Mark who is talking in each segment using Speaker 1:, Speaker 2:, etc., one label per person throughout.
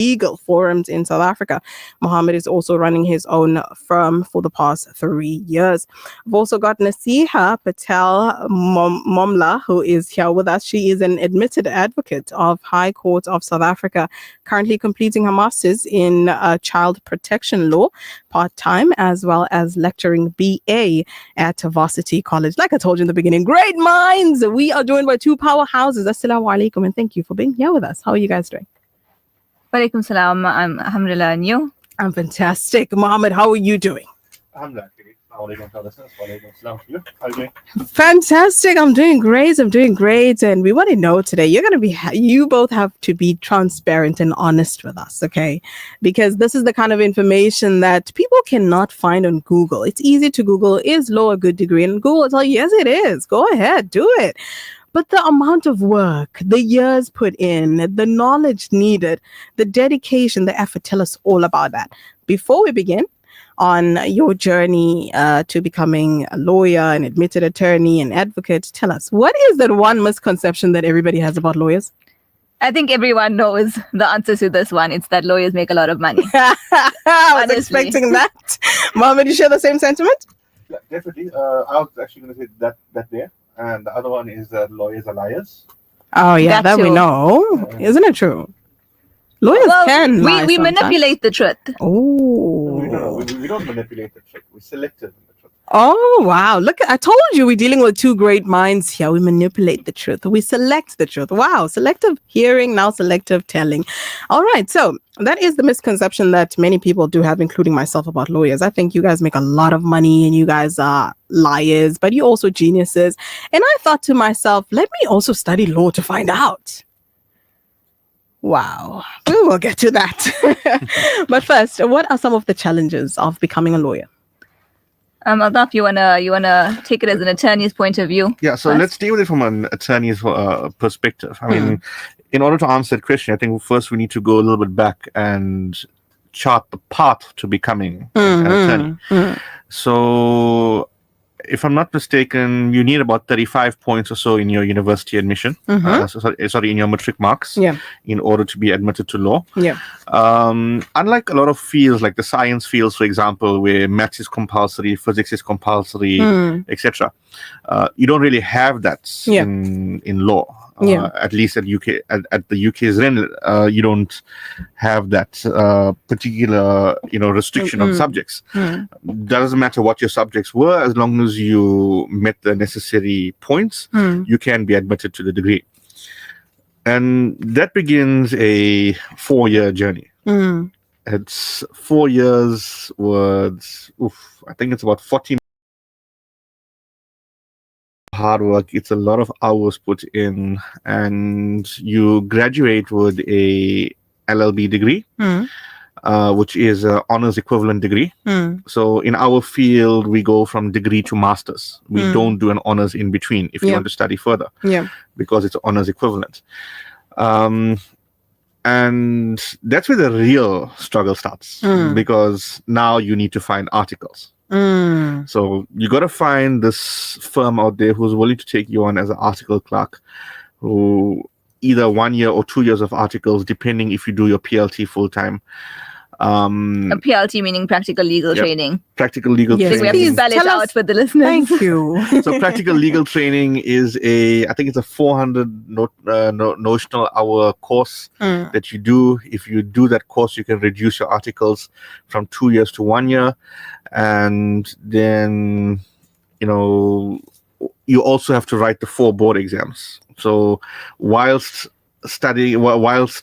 Speaker 1: legal forums in South Africa. Mohammed is also running his own firm for the past 3 years. We've also got Nasiha Patel Momla, who is here with us. She is an admitted advocate of High Court of South Africa, currently completing her master's in child protection law part-time, as well as lecturing BA at Varsity College. Like I told you in the beginning, great minds! We are joined by two powerhouses. Assalamu alaikum, and thank you for being here with us. How are you guys doing?
Speaker 2: Walaikum salam. I'm alhamdulillah, and you?
Speaker 1: I'm fantastic. Mohammed, how are you doing?
Speaker 3: Alhamdulillah.
Speaker 1: Fantastic. I'm doing great. And we want to know today, you both have to be transparent and honest with us, okay? Because this is the kind of information that people cannot find on Google. It's easy to Google, is law a good degree? And Google will tell you, yes, it is. Go ahead, do it. But the amount of work, the years put in, the knowledge needed, the dedication, the effort, tell us all about that. Before we begin on your journey to becoming a lawyer, an admitted attorney, an advocate, tell us, what is that one misconception that everybody has about lawyers?
Speaker 2: I think everyone knows the answer to this one. It's that lawyers make a lot of money.
Speaker 1: I was expecting that. Mohammed, you share the same sentiment?
Speaker 3: Yeah, definitely. I was actually going to say that there. And the other one is that lawyers are liars.
Speaker 1: Oh, yeah, that we know. Isn't it true? Lawyers can lie
Speaker 2: we manipulate the truth.
Speaker 1: Oh.
Speaker 3: We don't manipulate the truth. We selective the truth.
Speaker 1: Oh, wow. Look, I told you we're dealing with two great minds here. We manipulate the truth. We select the truth. Wow. Selective hearing, now selective telling. All right. So that is the misconception that many people do have, including myself, about lawyers. I think you guys make a lot of money and you guys are liars, but you're also geniuses. And I thought to myself, let me also study law to find out. Wow. We will get to that. But first, what are some of the challenges of becoming a lawyer?
Speaker 2: Adaf, you wanna take it as an attorney's point of view?
Speaker 3: Yeah, so let's deal with it from an attorney's perspective. I mean, in order to answer that question, I think first we need to go a little bit back and chart the path to becoming an attorney. So, if I'm not mistaken, you need about 35 points or so in your university admission. In your matric marks, in order to be admitted to law. Unlike a lot of fields, like the science fields, for example, where maths is compulsory, physics is compulsory, etc., you don't really have that in law. At least at the UK's end, you don't have that particular restriction on subjects. Doesn't matter what your subjects were, as long as you met the necessary points, you can be admitted to the degree. And that begins a 4-year journey. It's 4 years words. I think it's about 40 hard work. It's a lot of hours put in, and you graduate with a LLB degree, which is an honors equivalent degree. So in our field, we go from degree to masters. We don't do an honors in between if you want to study further, because it's honors equivalent. And that's where the real struggle starts, because now you need to find articles. So you got to find this firm out there who's willing to take you on as an article clerk, who either 1 year or 2 years of articles, depending if you do your PLT full time.
Speaker 2: A PLT meaning practical legal training.
Speaker 3: Practical legal training.
Speaker 2: We have to spell it out for the listeners.
Speaker 1: Thank you.
Speaker 3: So practical legal training is I think it's a 400 notional hour course that you do. If you do that course, you can reduce your articles from 2 years to 1 year. And then, you also have to write the 4 board exams. So whilst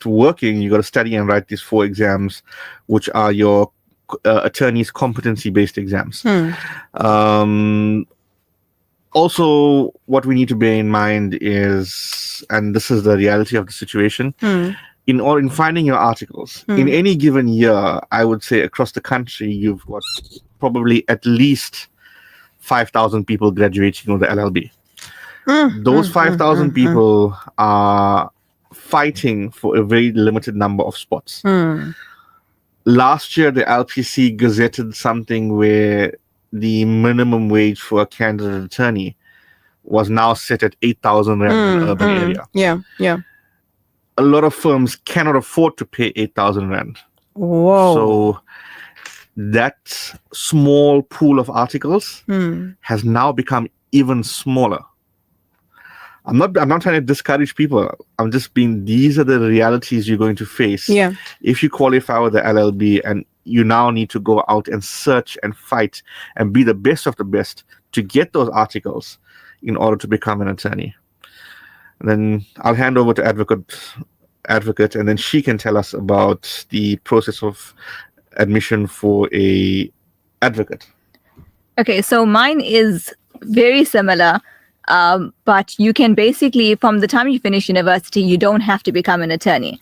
Speaker 3: working, you got to study and write these 4 exams, which are your attorney's competency-based exams. Also, what we need to bear in mind is, and this is the reality of the situation, in finding your articles, in any given year, I would say across the country, you've got probably at least 5,000 people graduating with the LLB. Those 5,000 people are fighting for a very limited number of spots. Last year, the LPC gazetted something where the minimum wage for a candidate attorney was now set at 8,000 rand in the urban area. a lot of firms cannot afford to pay 8,000 rand.
Speaker 1: Whoa.
Speaker 3: So that small pool of articles has now become even smaller. I'm not trying to discourage people. I'm just being, these are the realities you're going to face.
Speaker 1: Yeah.
Speaker 3: If you qualify with the LLB, and you now need to go out and search and fight and be the best of the best to get those articles in order to become an attorney. And then I'll hand over to advocate, and then she can tell us about the process of admission for a advocate.
Speaker 2: Okay, so mine is very similar. But you can basically, from the time you finish university, you don't have to become an attorney.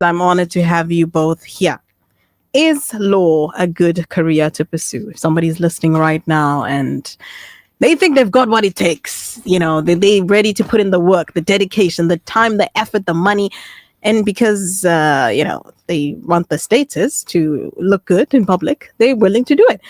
Speaker 1: I'm honored to have you both here. Is law a good career to pursue? If somebody's listening right now and they think they've got what it takes, they're ready to put in the work, the dedication, the time, the effort, the money, and because, they want the status to look good in public, they're willing to do it.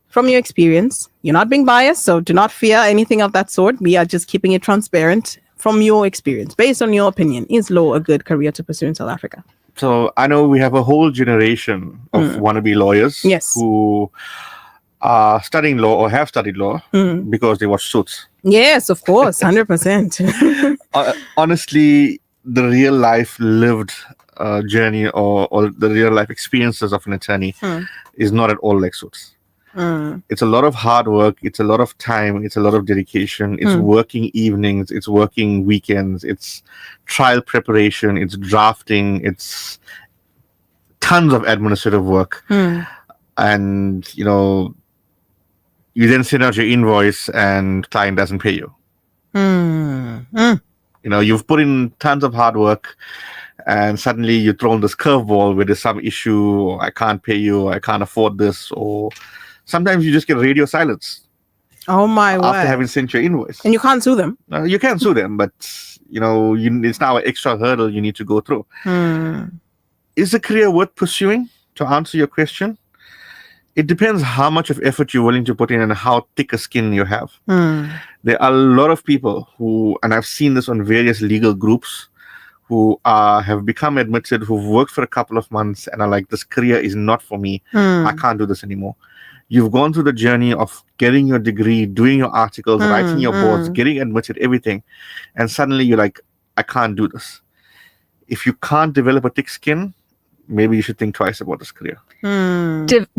Speaker 1: From your experience, you're not being biased, so do not fear anything of that sort. We are just keeping it transparent. From your experience, based on your opinion, is law a good career to pursue in South Africa?
Speaker 3: So I know we have a whole generation of wannabe lawyers who are studying law or have studied law because they watch Suits.
Speaker 1: Yes, of course, 100%.
Speaker 3: Honestly, the real life lived journey or the real life experiences of an attorney is not at all like Suits. It's a lot of hard work. It's a lot of time. It's a lot of dedication. It's working evenings. It's working weekends. It's trial preparation. It's drafting. It's tons of administrative work. And, you then send out your invoice and client doesn't pay you. You've put in tons of hard work, and suddenly you're thrown this curveball where there's some issue, or I can't pay you, or I can't afford this, or sometimes you just get radio silence
Speaker 1: Oh my
Speaker 3: after
Speaker 1: word.
Speaker 3: having sent your invoice.
Speaker 1: And you can't sue them.
Speaker 3: You can sue them, but it's now an extra hurdle you need to go through. Is a career worth pursuing? To answer your question, it depends how much of effort you're willing to put in and how thick a skin you have. There are a lot of people who, and I've seen this on various legal groups, who have become admitted, who've worked for a couple of months and are like, this career is not for me. I can't do this anymore. You've gone through the journey of getting your degree, doing your articles, writing your boards, getting admitted, everything. And suddenly you're like, I can't do this. If you can't develop a thick skin, maybe you should think twice about this career.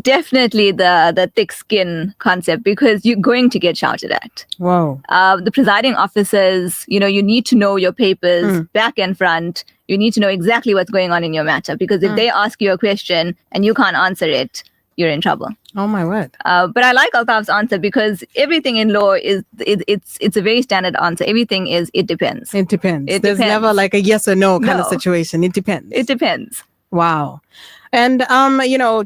Speaker 2: Definitely the thick skin concept, because you're going to get shouted at.
Speaker 1: Whoa.
Speaker 2: The presiding officers, you need to know your papers back and front. You need to know exactly what's going on in your matter, because if they ask you a question and you can't answer it, you're in trouble.
Speaker 1: Oh my word.
Speaker 2: But I like Altaf's answer, because everything in law it's a very standard answer. Everything is, it depends.
Speaker 1: It depends.
Speaker 2: It
Speaker 1: There's
Speaker 2: depends.
Speaker 1: never like a yes or no kind of
Speaker 2: No.
Speaker 1: situation. It depends.
Speaker 2: It depends.
Speaker 1: Wow. And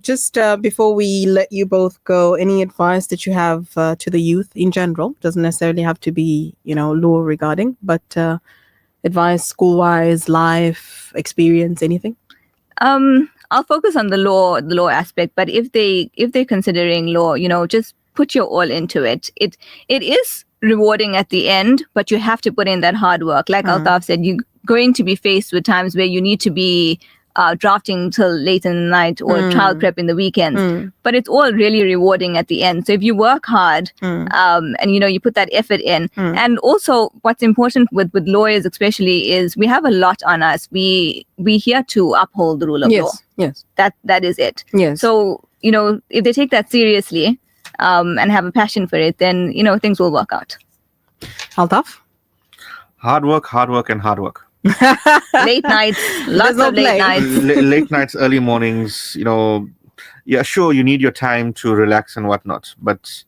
Speaker 1: just before we let you both go, any advice that you have to the youth in general? Doesn't necessarily have to be law regarding, but advice school-wise, life experience, anything?
Speaker 2: I'll focus on the law aspect, but if they're considering law, just put your all into it. It is rewarding at the end, but you have to put in that hard work. Like Altaf said, you're going to be faced with times where you need to be drafting till late in the night or trial prep in the weekends, but it's all really rewarding at the end. So if you work hard and you put that effort in, and also what's important with lawyers especially is we have a lot on us. We here to uphold the rule of law.
Speaker 1: Yes.
Speaker 2: That is it.
Speaker 1: Yes.
Speaker 2: So if they take that seriously and have a passion for it, then things will work out.
Speaker 1: Altaf?
Speaker 3: Hard work, and hard work.
Speaker 2: Late nights, lots
Speaker 1: no
Speaker 2: of late
Speaker 1: play.
Speaker 2: nights.
Speaker 3: Late nights, early mornings, yeah, sure, you need your time to relax and whatnot, but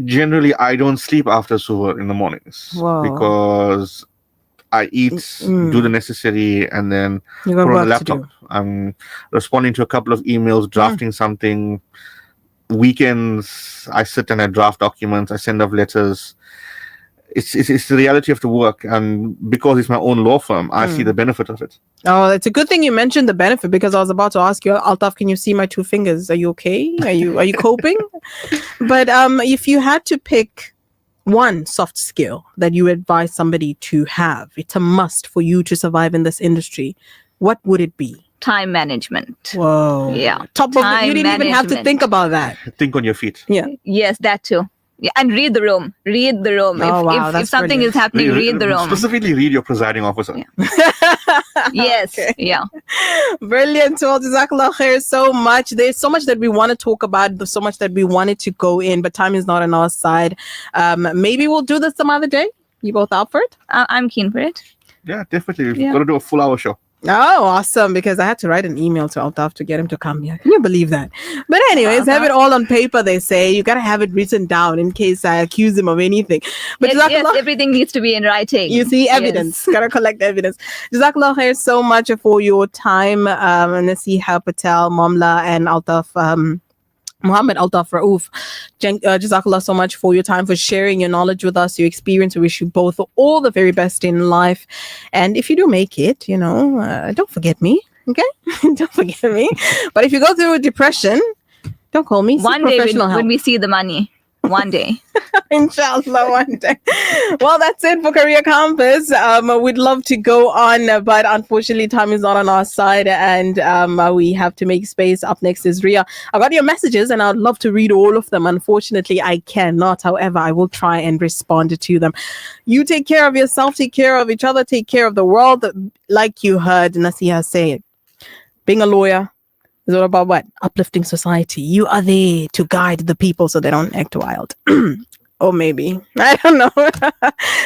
Speaker 3: generally I don't sleep after suhoor in the mornings.
Speaker 1: Wow.
Speaker 3: Because I eat, do the necessary, and then
Speaker 1: You got
Speaker 3: put on the
Speaker 1: work to
Speaker 3: laptop.
Speaker 1: do.
Speaker 3: I'm responding to a couple of emails, drafting something. Weekends, I sit and I draft documents, I send off letters. It's the reality of the work, and because it's my own law firm, I see the benefit of it.
Speaker 1: Oh, it's a good thing you mentioned the benefit, because I was about to ask you, Altaf, can you see my 2 fingers? Are you okay? Are you coping? But if you had to pick one soft skill that you advise somebody to have, it's a must for you to survive in this industry, what would it be?
Speaker 2: Time management.
Speaker 1: Whoa.
Speaker 2: Yeah.
Speaker 1: Top of it. You
Speaker 2: Time
Speaker 1: didn't even have to
Speaker 2: management.
Speaker 1: think about that.
Speaker 3: Think on your feet.
Speaker 1: Yeah.
Speaker 2: Yes, that too. Yeah, and read the room. Read the room.
Speaker 1: Oh, wow,
Speaker 2: if
Speaker 1: that's
Speaker 2: something
Speaker 1: brilliant.
Speaker 2: is happening, read the room.
Speaker 3: Specifically, read your presiding officer.
Speaker 2: Yeah. Yes.
Speaker 1: Okay.
Speaker 2: Yeah.
Speaker 1: Brilliant. Well, Jazakallah khair so much. There's so much that we want to talk about. There's so much that we wanted to go in, but time is not on our side. Maybe we'll do this some other day. You both up for it?
Speaker 2: I'm keen for it.
Speaker 3: Yeah, definitely. We've
Speaker 2: Yeah.
Speaker 3: got to do a full hour show.
Speaker 1: Oh, awesome. Because I had to write an email to Altaf to get him to come here. Can you believe that? But anyways, have it all on paper, they say. You got to have it written down in case I accuse him of anything. But
Speaker 2: Yes,
Speaker 1: Jazakallah,
Speaker 2: everything needs to be in writing.
Speaker 1: you see evidence. Got to collect evidence. Jazakallah khair so much for your time. Nasiha Patel, Mamla, and Altaf, Muhammad Altaf Raouf. Jazakallah so much for your time, for sharing your knowledge with us, your experience. We wish you both all the very best in life. And if you do make it, don't forget me. Okay? Don't forget me. But if you go through a depression, don't call me. Seek
Speaker 2: One day
Speaker 1: professional help.
Speaker 2: when we see the money. One day.
Speaker 1: Inshallah, one day. Well, that's it for Career Campus. We'd love to go on, but unfortunately, time is not on our side, and we have to make space. Up next is Ria. I got your messages, and I'd love to read all of them. Unfortunately, I cannot. However, I will try and respond to them. You take care of yourself, take care of each other, take care of the world. Like you heard Nasiha say, being a lawyer is all about what? Uplifting society. You are there to guide the people so they don't act wild. Or maybe. I don't know.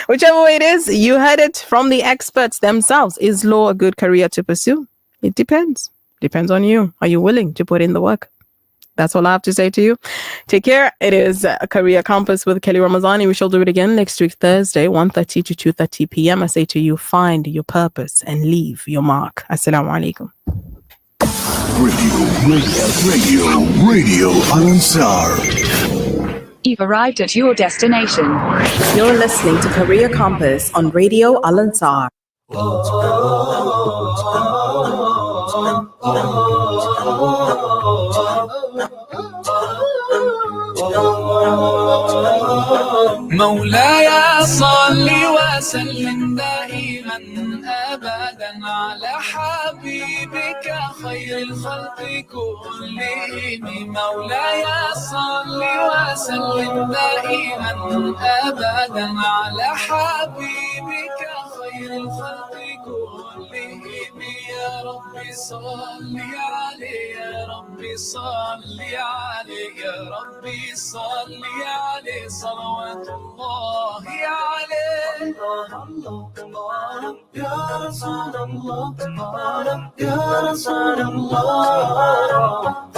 Speaker 1: Whichever way it is, you heard it from the experts themselves. Is law a good career to pursue? It depends. Depends on you. Are you willing to put in the work? That's all I have to say to you. Take care. It is Career Compass with Kelly Ramazani. We shall do it again next week, Thursday, 1:30 to 2:30 p.m. I say to you, find your purpose and leave your mark. Assalamu alaikum.
Speaker 4: Radio Al-Ansar.
Speaker 5: You've arrived at your destination.
Speaker 1: You're listening to Career Compass on Radio Al-Ansar.
Speaker 6: مولاي صل وسلم دائما أبدا على حبيبك خير الخلق كلهم مولاي صل وسلم دائما أبدا على حبيبك خير الخلق كلهم يا ربي صل عليه يا ربي صل عليه يا ربي صل عليه صلوات الله عليه يا رسول الله يا رسول الله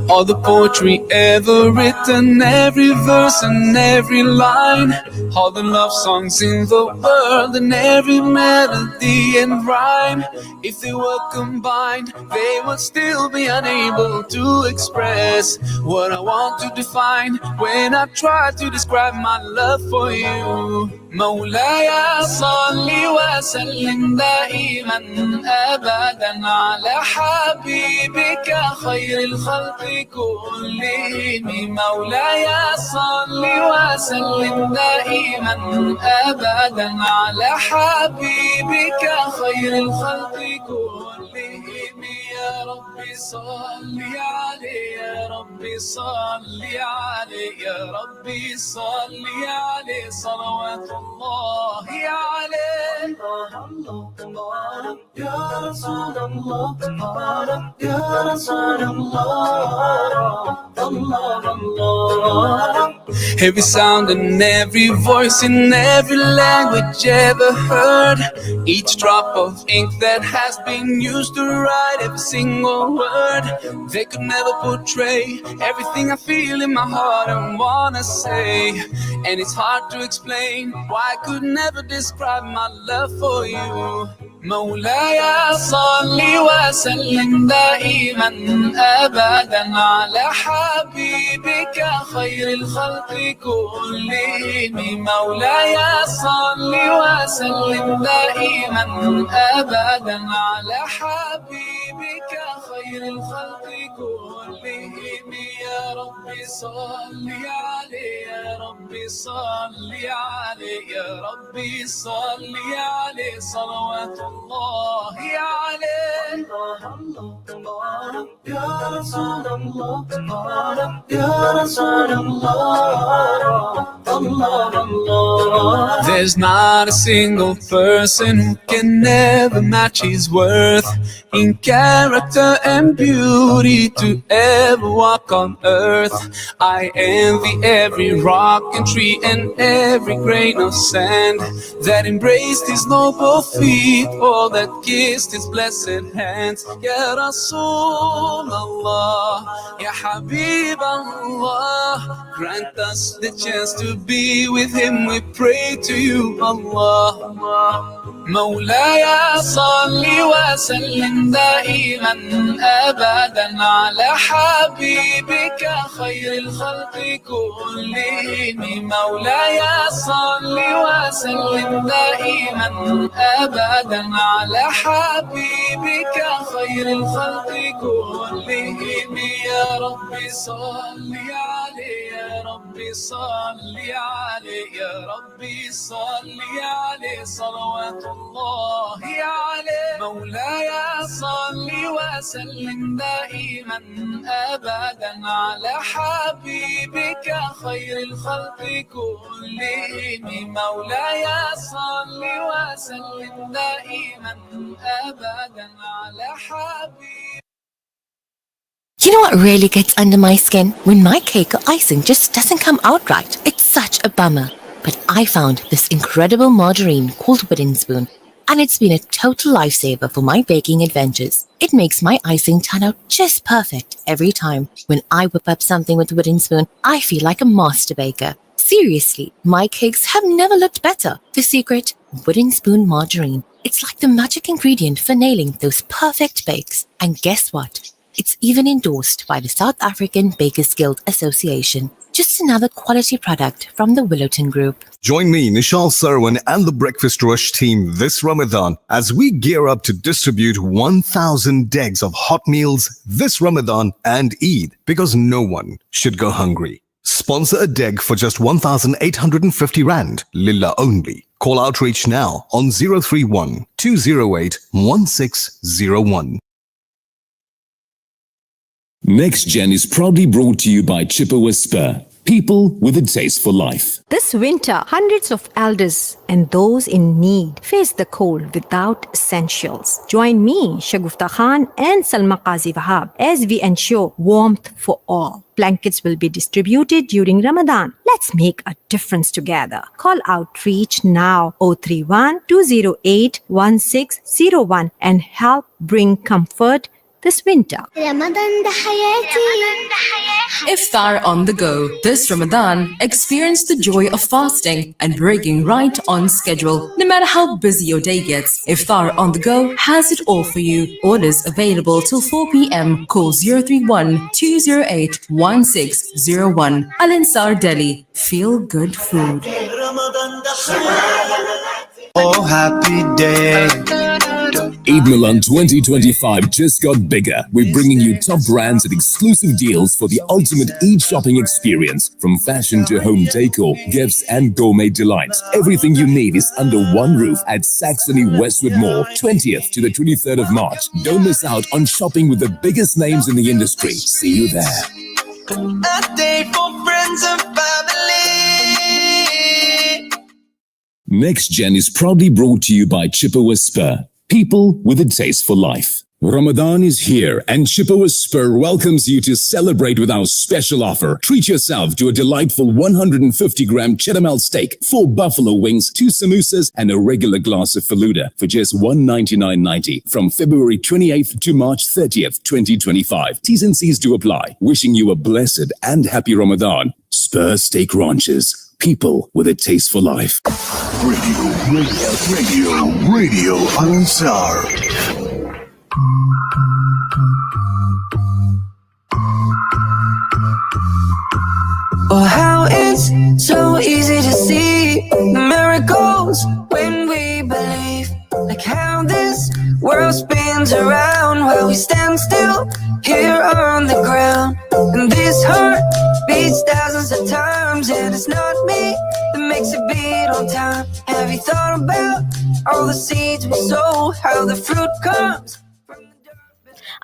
Speaker 6: All the poetry ever written, every verse and every line, all the love songs in the world and every melody and rhyme, if they were combined, they would still be unable to express what I want to define when I try to describe my love for you. مولاي صل وسلم دائما أبدا على حبيبك خير الخلق كلهم مولاي صل وسلم دائما أبدا على حبيبك خير الخلق كلهم يا ربي صل عليه يا ربي صل عليه يا ربي صل عليه صلوات الله عليه يا رسول الله يا رسول الله Every sound and every voice in every language ever heard, each drop of ink that has been used to write every single word, they could never portray everything I feel in my heart and wanna say. And it's hard to explain why I could never describe my love for you. مولاي صل وسلم دائما أبدا على حبيبك خير الخلق كلهم مولاي صل وسلم دائما أبدا على حبيبك خير الخلق كلهم يا ربي صل عليه يا ربي صل عليه يا ربي صل عليه صلوات الله عليه يا رسول الله يا رسول الله There's not a single person who can never match his worth in character and beauty to ever walk on earth. I envy every rock and tree and every grain of sand that embraced his noble feet or that kissed his blessed hands. Ya Rasul Allah, Ya Habib Allah, grant us the chance to be with him. We pray to you, Allah. مولاي صل وسلم دائما أبدا على حبيبك خير الخلق كلهم مولاي صل وسلم دائما أبدا على حبيبك خير الخلق كلهم يا ربي صل عليه يا ربي صل عليه يا ربي صل عليه صلوات الله عليه مولاي صل وسلم دائما أبدا على حبيبك خير الخلق كلهم مولاي صل وسلم دائما أبدا على حبيبك
Speaker 7: You know what really gets under my skin? When my cake or icing just doesn't come out right. It's such a bummer. But I found this incredible margarine called Wooden Spoon. and it's been a total lifesaver for my baking adventures. It makes my icing turn out just perfect every time. When I whip up something with a wooden spoon, I feel like a master baker. Seriously, my cakes have never looked better. The secret? Wooden spoon margarine. It's like the magic ingredient for nailing those perfect bakes. And guess what? It's even endorsed by the South African Bakers Guild Association. Just another quality product from the Willowton Group.
Speaker 8: Join me, Nishal Sarwan, and the Breakfast Rush team this Ramadan as we gear up to distribute 1,000 degs of hot meals this Ramadan and Eid, because no one should go hungry. Sponsor a deg for just 1,850 Rand, Lilla only. Call Outreach now on 031 208 1601.
Speaker 9: Next Gen is proudly brought to you by Chippewa Spur. People with a taste for life.
Speaker 10: This winter, hundreds of elders and those in need face the cold without essentials. Join me, Shagufta Khan and Salma Qazi Wahab as we ensure warmth for all. Blankets will be distributed during Ramadan. Let's make a difference together. Call Outreach now 031 208 1601 and help bring comfort this winter.
Speaker 11: Iftar on the go. This Ramadan, experience the joy of fasting and breaking right on schedule. No matter how busy your day gets, Iftar on the go has it all for you. Orders available till 4 p.m. Call 031 208 1601. Al Ansar Delhi. Feel good food.
Speaker 6: Oh, happy day.
Speaker 9: Eid Milan 2025 just got bigger. We're bringing you top brands and exclusive deals for the ultimate Eid shopping experience. From fashion to home decor, gifts and gourmet delights. Everything you need is under one roof at Saxony Westwood Mall, 20th to the 23rd of March. Don't miss out on shopping with the biggest names in the industry. See you there.
Speaker 6: A day for friends and family.
Speaker 9: Next Gen is proudly brought to you by Chippewa Spur. People with a taste for life. Ramadan is here and Chippewa Spur welcomes you to celebrate with our special offer. Treat yourself to a delightful 150-gram cheddar melt steak, 4 buffalo wings, 2 samosas, and a regular glass of Faluda for just $199.90 from February 28th to March 30th, 2025. T's and C's do apply. Wishing you a blessed and happy Ramadan. Spur Steak Ranches. People with a taste for life.
Speaker 4: Radio Al Ansar.
Speaker 6: Oh, how it's so easy to see the miracles when we believe. Like how this world spins around while we stand still here on the ground. And this heart beats thousands of times, and it's not me that makes it beat on time. Have you thought about all the seeds we sow, how the fruit comes?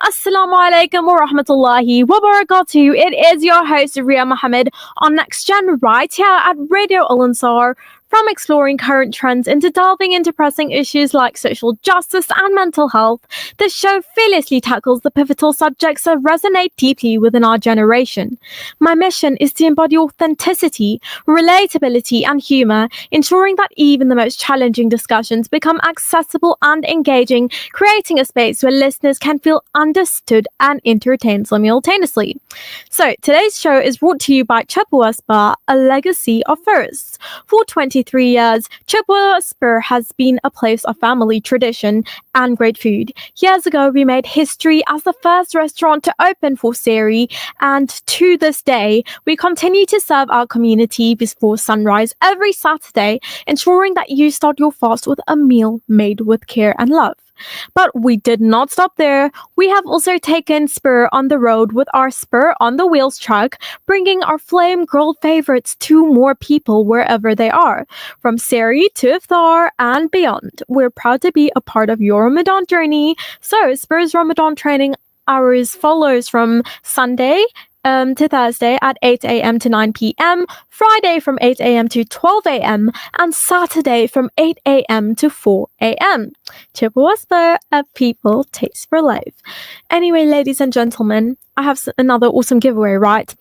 Speaker 12: Assalamu alaikum wa rahmatullahi wa barakatuh. It is your host, Ria Mohammed, on Next Gen right here at Radio Al Ansar. From exploring current trends into delving into pressing issues like social justice and mental health, this show fearlessly tackles the pivotal subjects that resonate deeply within our generation. My mission is to embody authenticity, relatability, and humor, ensuring that even the most challenging discussions become accessible and engaging, creating a space where listeners can feel understood and entertained simultaneously. So, today's show is brought to you by Chippewa Spur, a legacy of firsts. For 23 years, Chippewa Spur has been a place of family tradition and great food. Years ago, we made history as the first restaurant to open for Seri, and to this day, we continue to serve our community before sunrise every Saturday, ensuring that you start your fast with a meal made with care and love. But we did not stop there. We have also taken Spur on the road with our Spur on the Wheels truck, bringing our flame grilled favorites to more people wherever they are. From Seri to Iftar and beyond, we're proud to be a part of your Ramadan journey. So Spur's Ramadan training hours follows from Sunday to Thursday at 8 a.m. to 9 p.m., Friday from 8 a.m. to 12 a.m., and Saturday from 8 a.m. to 4 a.m. Chippewa Spur, a people taste for life. Anyway, ladies and gentlemen, I have another awesome giveaway, right?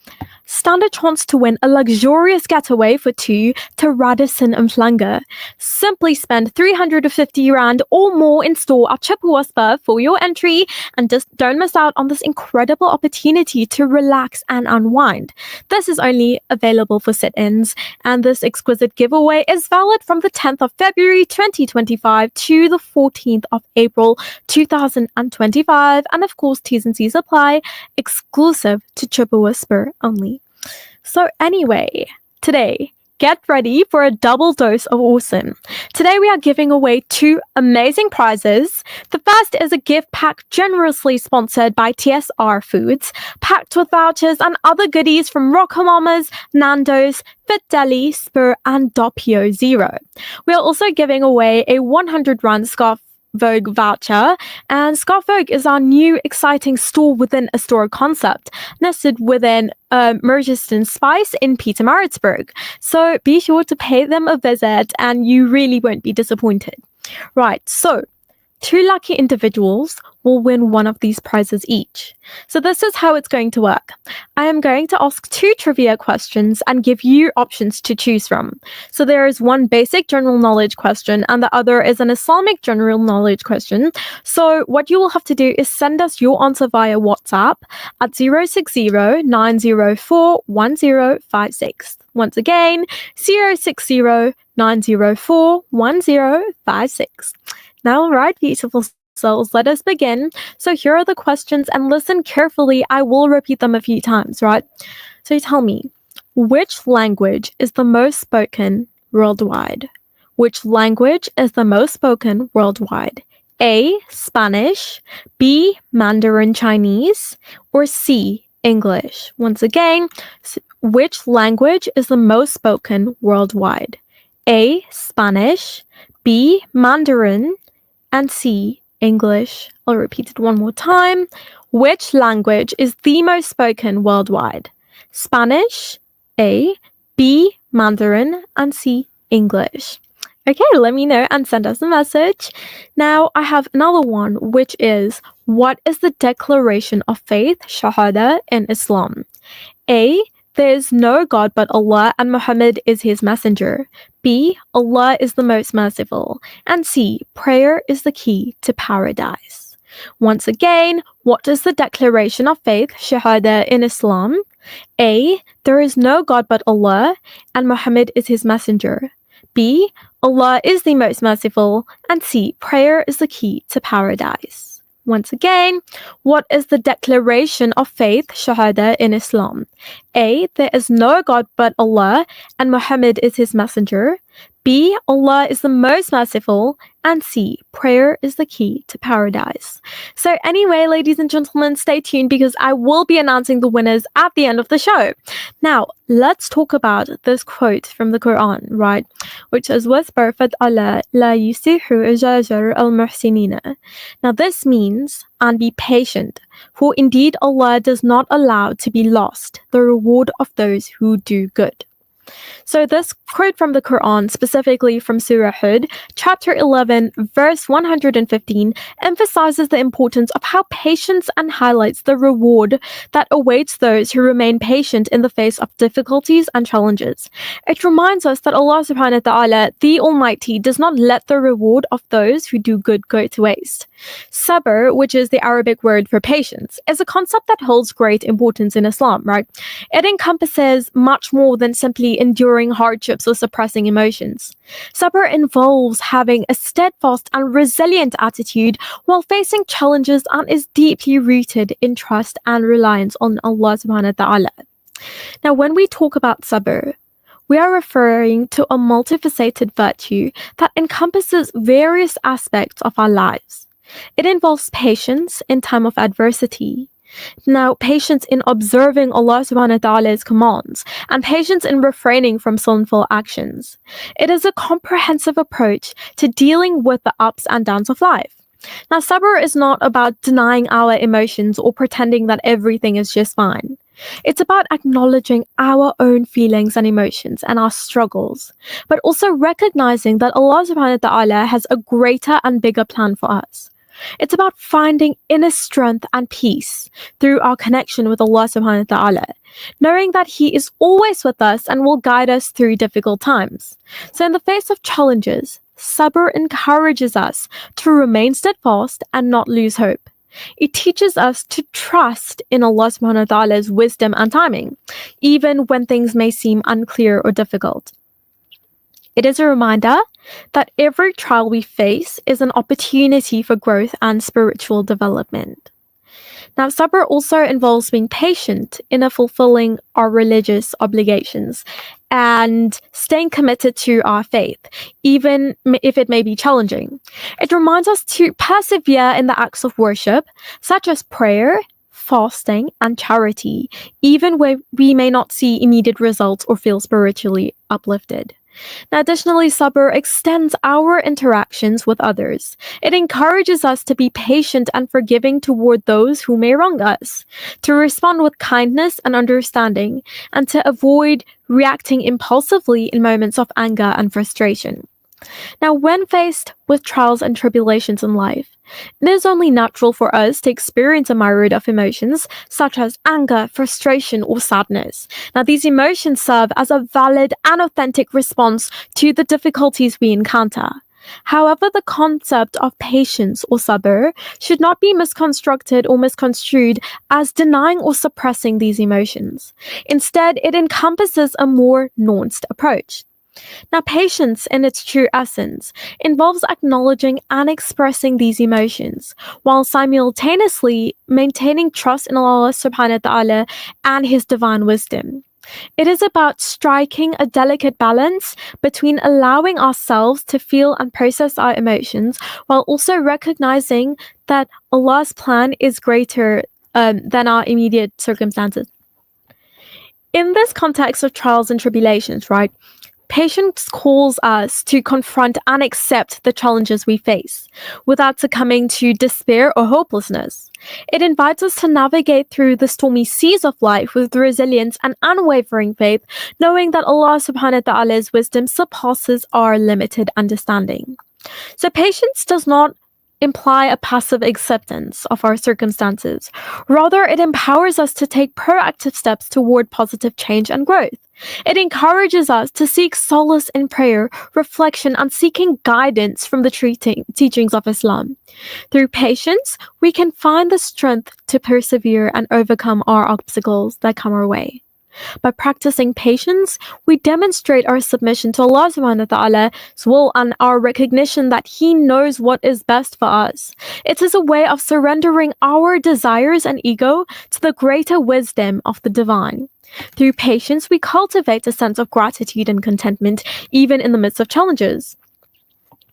Speaker 12: Stand a chance to win a luxurious getaway for two to Radisson and Flanger. Simply spend 350 Rand or more in store at Chippewa Spur for your entry, and just don't miss out on this incredible opportunity to relax and unwind. This is only available for sit-ins, and this exquisite giveaway is valid from the 10th of February 2025 to the 14th of April 2025, and of course T's and C's apply, exclusive to Chippewa Spur only. So anyway, today, get ready for a double dose of awesome. Today we are giving away two amazing prizes. The first is a gift pack generously sponsored by TSR Foods, packed with vouchers and other goodies from Rocamamas, Nando's, Fit Deli, Spur and Doppio Zero. We are also giving away a 100 Rand Scarf Vogue voucher, and Scarf Vogue is our new exciting store within a store concept nested within Murchiston Spice in Pietermaritzburg. So be sure to pay them a visit and you really won't be disappointed. Right, so two lucky individuals will win one of these prizes each. So this is how it's going to work. I am going to ask two trivia questions and give you options to choose from. So there is one basic general knowledge question and the other is an Islamic general knowledge question. So what you will have to do is send us your answer via WhatsApp at 060-904-1056. Once again, 060-904-1056. Now, all right, beautiful souls, let us begin. So here are the questions and listen carefully. I will repeat them a few times, right? So tell me, which language is the most spoken worldwide? Which language is the most spoken worldwide? A, Spanish, B, Mandarin Chinese, or C, English? Once again, which language is the most spoken worldwide? A, Spanish, B, Mandarin, and C, English. I'll repeat it one more time. Which language is the most spoken worldwide? Spanish, A, B, Mandarin, and C, English. Okay, let me know and send us a message. Now, I have another one, which is, what is the declaration of faith, Shahada, in Islam? A, there is no God but Allah and Muhammad is his messenger. B, Allah is the most merciful. And C, prayer is the key to paradise. Once again, what is the declaration of faith, Shahada, in Islam? A, there is no God but Allah and Muhammad is his messenger. B, Allah is the most merciful. And C, prayer is the key to paradise. Once again, what is the declaration of faith, Shahada, in Islam? A, there is no God but Allah and Muhammad is his messenger. B, Allah is the most merciful. And C, prayer is the key to paradise. So anyway, ladies and gentlemen, stay tuned because I will be announcing the winners at the end of the show. Now, let's talk about this quote from the Quran, right? Which is, وَاصْبِرْ Allah la yusihu ajajar al-muhsinina. Now this means, and be patient, for indeed Allah does not allow to be lost the reward of those who do good. So this quote from the Quran, specifically from Surah Hud, chapter 11, verse 115, emphasizes the importance of how patience and highlights the reward that awaits those who remain patient in the face of difficulties and challenges. It reminds us that Allah subhanahu wa ta'ala, the Almighty, does not let the reward of those who do good go to waste. Sabr, which is the Arabic word for patience, is a concept that holds great importance in Islam, right? It encompasses much more than simply enduring hardships or suppressing emotions. Sabr involves having a steadfast and resilient attitude while facing challenges and is deeply rooted in trust and reliance on Allah subhanahu wa ta'ala. Now, when we talk about sabr, we are referring to a multifaceted virtue that encompasses various aspects of our lives. It involves patience in time of adversity. Now, patience in observing Allah subhanahu wa ta'ala's commands and patience in refraining from sinful actions. It is a comprehensive approach to dealing with the ups and downs of life. Now, sabr is not about denying our emotions or pretending that everything is just fine. It's about acknowledging our own feelings and emotions and our struggles, but also recognizing that Allah subhanahu wa ta'ala has a greater and bigger plan for us. It's about finding inner strength and peace through our connection with Allah subhanahu wa ta'ala, knowing that He is always with us and will guide us through difficult times. So in the face of challenges, sabr encourages us to remain steadfast and not lose hope. It teaches us to trust in Allah subhanahu wa ta'ala's wisdom and timing, even when things may seem unclear or difficult. It is a reminder that every trial we face is an opportunity for growth and spiritual development. Now, sabr also involves being patient in fulfilling our religious obligations and staying committed to our faith, even if it may be challenging. It reminds us to persevere in the acts of worship, such as prayer, fasting, and charity, even where we may not see immediate results or feel spiritually uplifted. Now, additionally, sabr extends our interactions with others. It encourages us to be patient and forgiving toward those who may wrong us, to respond with kindness and understanding, and to avoid reacting impulsively in moments of anger and frustration. Now, when faced with trials and tribulations in life, it is only natural for us to experience a myriad of emotions such as anger, frustration, or sadness. Now, these emotions serve as a valid and authentic response to the difficulties we encounter. However, the concept of patience or sabr should not be misconstrued or misconstrued as denying or suppressing these emotions. Instead, it encompasses a more nuanced approach. Now, patience in its true essence involves acknowledging and expressing these emotions while simultaneously maintaining trust in Allah subhanahu wa ta'ala and His divine wisdom. It is about striking a delicate balance between allowing ourselves to feel and process our emotions while also recognizing that Allah's plan is greater than our immediate circumstances. In this context of trials and tribulations, right? Patience calls us to confront and accept the challenges we face without succumbing to despair or hopelessness. It invites us to navigate through the stormy seas of life with resilience and unwavering faith, knowing that Allah subhanahu wa ta'ala's wisdom surpasses our limited understanding. So patience does not imply a passive acceptance of our circumstances. Rather, it empowers us to take proactive steps toward positive change and growth. It encourages us to seek solace in prayer, reflection, and seeking guidance from the teachings of Islam. Through patience, we can find the strength to persevere and overcome our obstacles that come our way. By practicing patience, we demonstrate our submission to Allah subhanahu wa ta'ala's will and our recognition that He knows what is best for us. It is a way of surrendering our desires and ego to the greater wisdom of the divine. Through patience, we cultivate a sense of gratitude and contentment, even in the midst of challenges.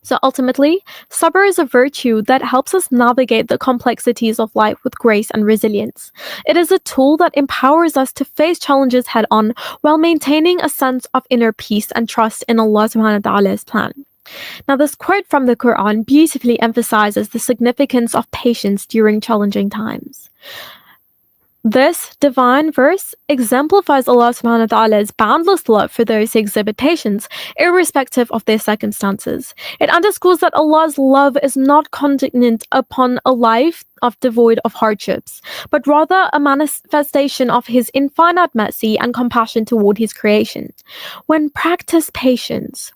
Speaker 12: So ultimately, sabr is a virtue that helps us navigate the complexities of life with grace and resilience. It is a tool that empowers us to face challenges head on while maintaining a sense of inner peace and trust in Allah subhanahu wa ta'ala's plan. Now, this quote from the Quran beautifully emphasizes the significance of patience during challenging times. This divine verse exemplifies Allah subhanahu wa ta'ala's boundless love for those who exhibit patience, irrespective of their circumstances. It underscores that Allah's love is not contingent upon a life devoid of hardships, but rather a manifestation of His infinite mercy and compassion toward His creation. When we practice patience,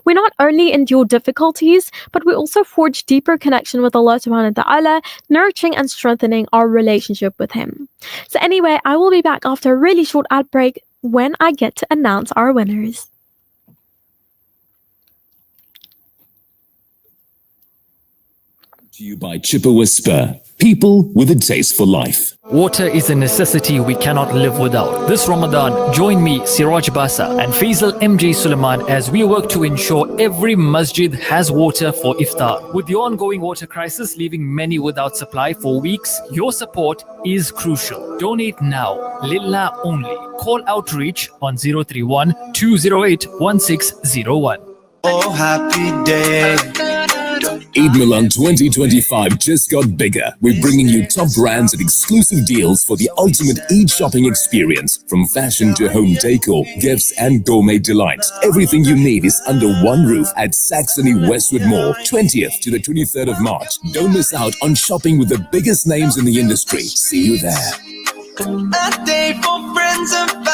Speaker 12: we not only endure difficulties, but we also forge deeper connection with Allah subhanahu wa ta'ala, nurturing and strengthening our relationship with Him. So anyway, I will be back after a really short ad break when I get to announce our winners.
Speaker 9: To you by Chipper Whisper. People with a taste for life.
Speaker 13: Water is a necessity we cannot live without. This Ramadan, join me, Siraj Basa and Faisal MJ Suleiman as we work to ensure every masjid has water for iftar. With the ongoing water crisis leaving many without supply for weeks, your support is crucial. Donate now. Lillah only. Call outreach on 031 208 1601.
Speaker 6: Oh, happy day.
Speaker 9: Eid Milan 2025 just got bigger. We're bringing you top brands and exclusive deals for the ultimate Eid shopping experience. From fashion to home decor, gifts and gourmet delights. Everything you need is under one roof at Saxony Westwood Mall, 20th to the 23rd of March. Don't miss out on shopping with the biggest names in the industry. See you there.
Speaker 6: A day for friends and family.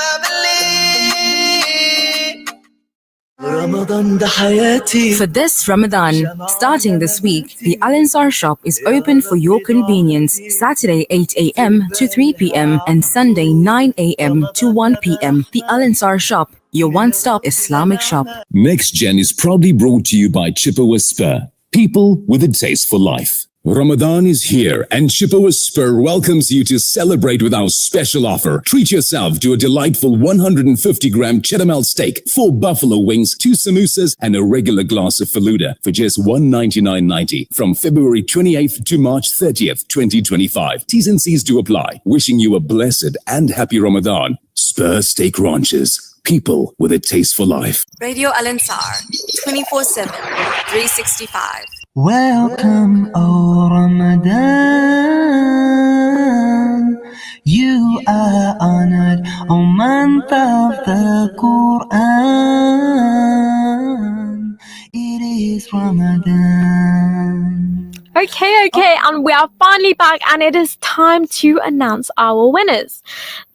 Speaker 11: For this Ramadan, starting this week, the Al Ansar shop is open for your convenience Saturday 8 a.m. to 3 p.m. and Sunday 9 a.m. to 1 p.m. The Al Ansar shop, your one-stop Islamic shop.
Speaker 9: Next Gen is proudly brought to you by Chippewa Spur. People with a taste for life. Ramadan is here and Chippewa Spur welcomes you to celebrate with our special offer. Treat yourself to a delightful 150-gram cheddar melt steak, 4 buffalo wings, 2 samosas, and a regular glass of Faluda for just $199.90 from February 28th to March 30th, 2025. T's and C's do apply. Wishing you a blessed and happy Ramadan. Spur Steak Ranches. People with a taste for life.
Speaker 11: Radio Al Ansar, 24/7, 365.
Speaker 6: Welcome, O Ramadan. You are honored, O month of the Quran. It is Ramadan.
Speaker 12: Okay, and we are finally back, and it is time to announce our winners.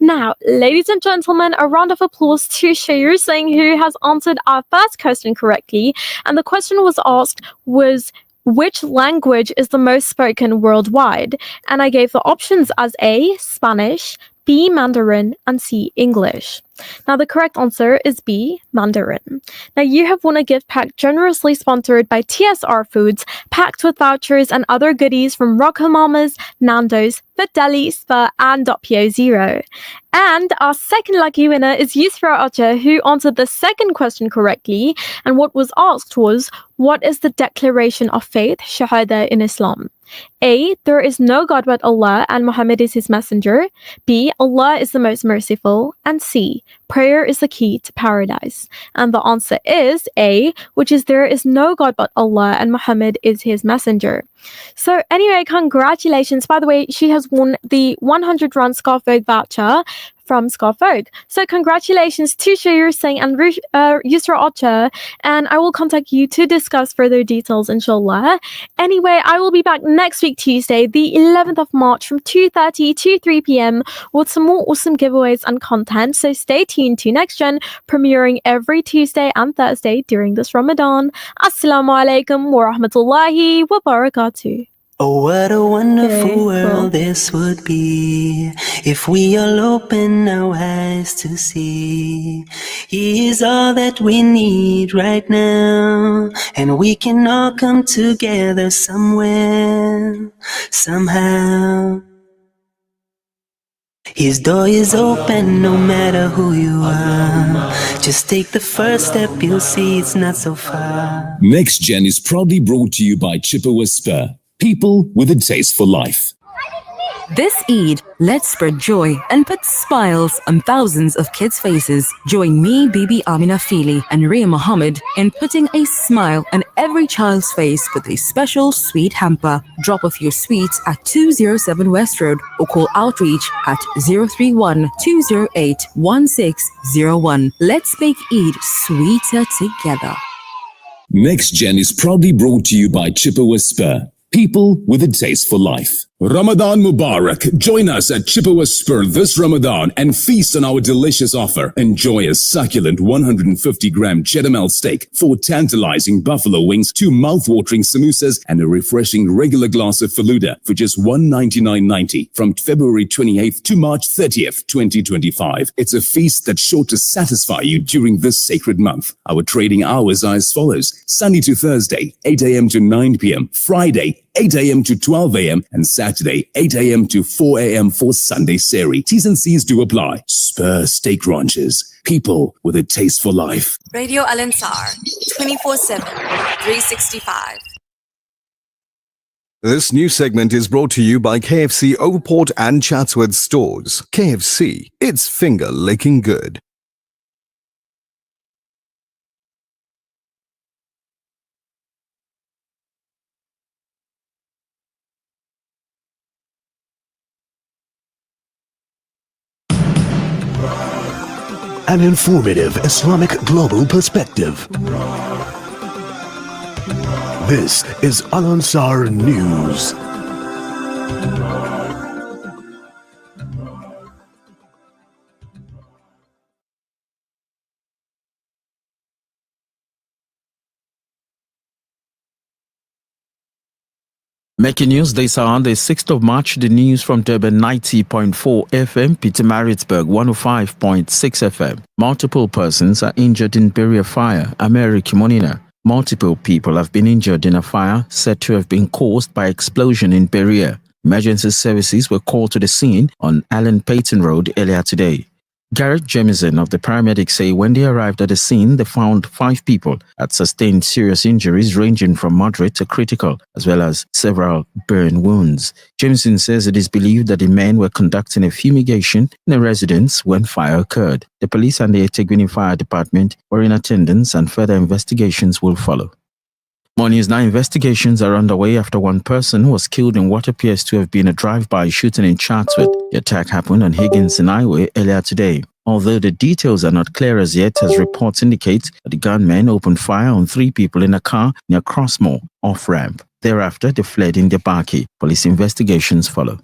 Speaker 12: Now, ladies and gentlemen, a round of applause to Shayur Singh, who has answered our first question correctly. And the question was asked was, which language is the most spoken worldwide? And I gave the options as A, Spanish, B, Mandarin, and C, English. Now, the correct answer is B, Mandarin. Now, you have won a gift pack generously sponsored by TSR Foods, packed with vouchers and other goodies from Rocco Mamas, Nando's, Fideli, Spur, and Doppio Zero. And our second lucky winner is Yusra Ocha, who answered the second question correctly. And what was asked was, what is the declaration of faith, Shahada, in Islam? A, there is no God but Allah and Muhammad is his messenger. B, Allah is the most merciful. And C, prayer is the key to paradise. And the answer is A, which is there is no God but Allah and Muhammad is his messenger. So anyway, congratulations. By the way, she has won the 100 rand Scarf Vogue voucher from Scarf Vogue. So congratulations to Shayur Singh and Yusra Ocha, and I will contact you to discuss further details, inshallah. Anyway, I will be back next week, Tuesday, the 11th of March from 2:30 to 3 p.m. with some more awesome giveaways and content. So stay tuned to Next Gen, premiering every Tuesday and Thursday during this Ramadan. Assalamu alaikum wa rahmatullahi wa barakatuh.
Speaker 6: Oh, what a wonderful
Speaker 12: Okay,
Speaker 6: world
Speaker 12: cool.
Speaker 6: this would be if we all open our eyes to see. He is all that we need right now, and we can all come together somewhere, somehow. His door is open no matter who you are. Just take the first step, you'll see it's not so far.
Speaker 9: Next Gen is proudly brought to you by Chippewa Spur. People with a taste for life.
Speaker 11: This Eid, let's spread joy and put smiles on thousands of kids' faces. Join me, Bibi Amina Fili, and Ria Muhammad in putting a smile on every child's face with a special sweet hamper. Drop off your sweets at 207 West Road or call Outreach at 031-208-1601. Let's make Eid sweeter together.
Speaker 9: Next Gen is proudly brought to you by Chippewa Spur. People with a taste for life. Ramadan Mubarak. Join us at Chippewa Spur this Ramadan and feast on our delicious offer. Enjoy a succulent 150-gram cheddar melt steak, 4 tantalizing buffalo wings, 2 mouth-watering samosas, and a refreshing regular glass of Faluda for just $199.90 from February 28th to March 30th, 2025. It's a feast that's sure to satisfy you during this sacred month. Our trading hours are as follows: Sunday to Thursday, 8 a.m. to 9 p.m., Friday, 8 a.m. to 12 a.m. and Saturday, 8 a.m. to 4 a.m. for Sunday Seri. T's and C's do apply. Spur Steak Ranches. People with a taste for life.
Speaker 11: Radio Al Ansar, 24/7, 365.
Speaker 8: This new segment is brought to you by KFC Overport and Chatsworth stores. KFC, it's finger licking good.
Speaker 4: an informative Islamic global perspective. This is Al Ansar News.
Speaker 14: Making news this hour on the 6th of March, the news from Durban 90.4 FM, Peter Maritzburg 105.6 FM. Multiple persons are injured in Berea fire, America Monina. Multiple people have been injured in a fire said to have been caused by explosion in Berea. Emergency services were called to the scene on Allen Payton Road earlier today. Garrett Jemison of the paramedics say when they arrived at the scene, they found 5 people had sustained serious injuries ranging from moderate to critical, as well as several burn wounds. Jemison says it is believed that the men were conducting a fumigation in a residence when fire occurred. The police and the Etegwini Fire Department were in attendance and further investigations will follow. More news now. Investigations are underway after one person was killed in what appears to have been a drive-by shooting in Chatsworth. The attack happened on Higginson Highway earlier today. Although the details are not clear as yet, as reports indicate that the gunmen opened fire on 3 people in a car near Crossmore off-ramp. Thereafter, they fled in their Baki. Police investigations follow.